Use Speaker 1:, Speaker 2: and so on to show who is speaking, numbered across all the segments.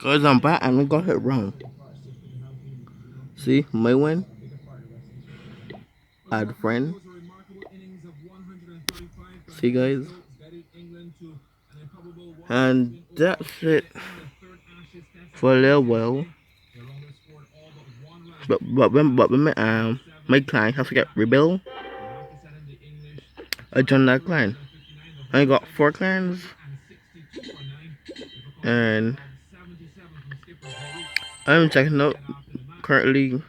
Speaker 1: Cause I'm back and I got it wrong. See, my win. Add friend. See guys. And that's it for a little while. But when my client has to get rebuilt, I joined that client. I got 4 clients and I'm checking out currently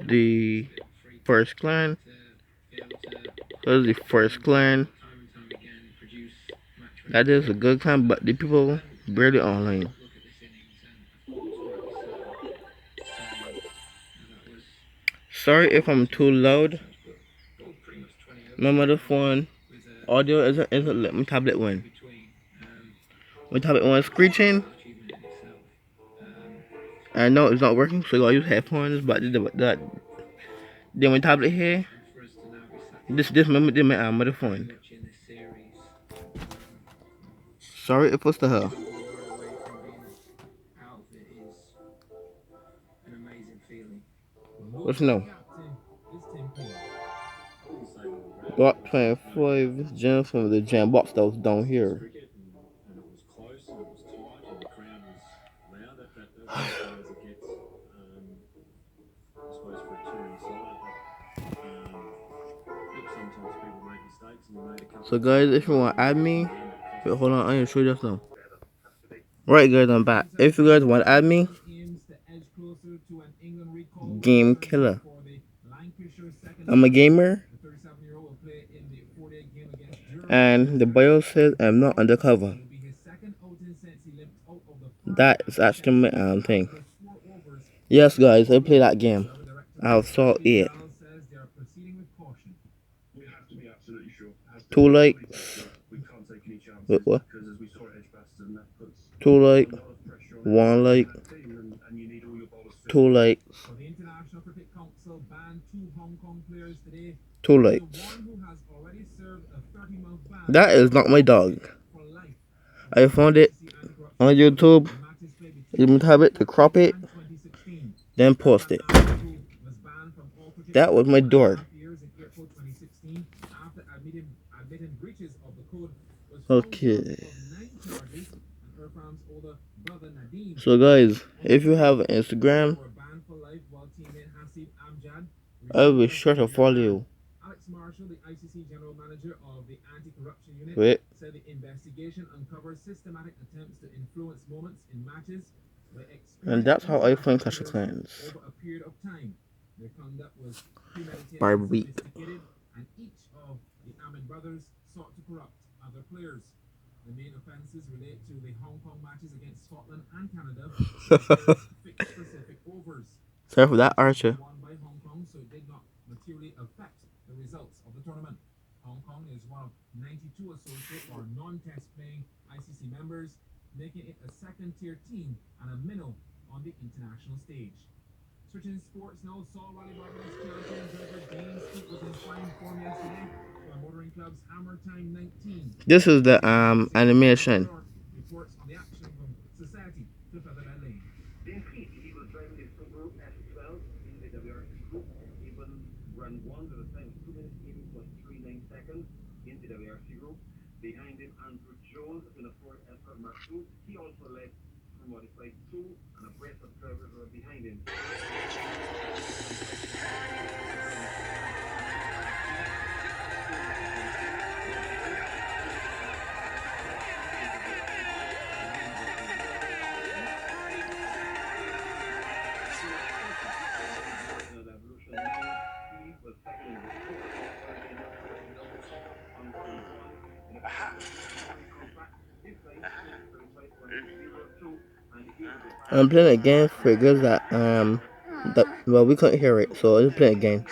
Speaker 1: the first client. That is the first client. That is a good client, but the people barely online. Sorry if I'm too loud. My mother phone audio isn't let my tablet win. My tablet one screeching. I know it's not working, so I gotta use headphones. But then my tablet here. This my mother phone. Sorry if it's the her. What's no? Got 25 gems from the jam box that was down here. So guys, if you want to add me, wait, hold on, I am sure just now. Right guys, I'm back. If you guys want to add me, game killer. I'm a gamer, and the bio says I'm not undercover. That is actually my thing. Yes guys, I play that game. I've saw it. 2 likes. Wait, what? 2 like, 1 like, 2 likes, 2 likes. That is not my dog. I found it on YouTube. You must have it to crop it, then post it. That was my dog. Okay. So guys, if you have Instagram, I will be sure to follow you. Wait. And that's how I find Clash of Clans. Barbie. Sorry for that, Archer. This is the animation. I'm playing a game for girls that well we couldn't hear it, so I'm just playing a game.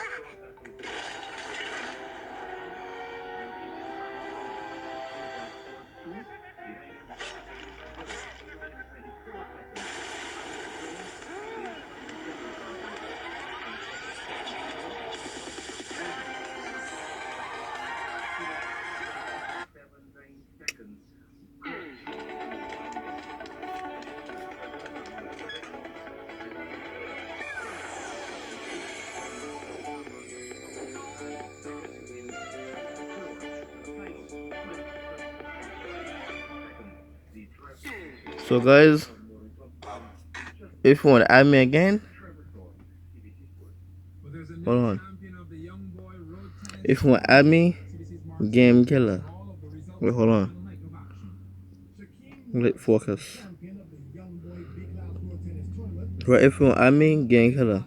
Speaker 1: So guys, if you want to add me again, hold on. If you want to add me, Game Killer. Wait, hold on. Let focus. Right, if you want to add me, Game Killer.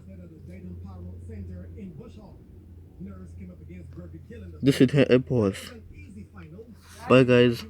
Speaker 1: This should hit a pause. Bye guys.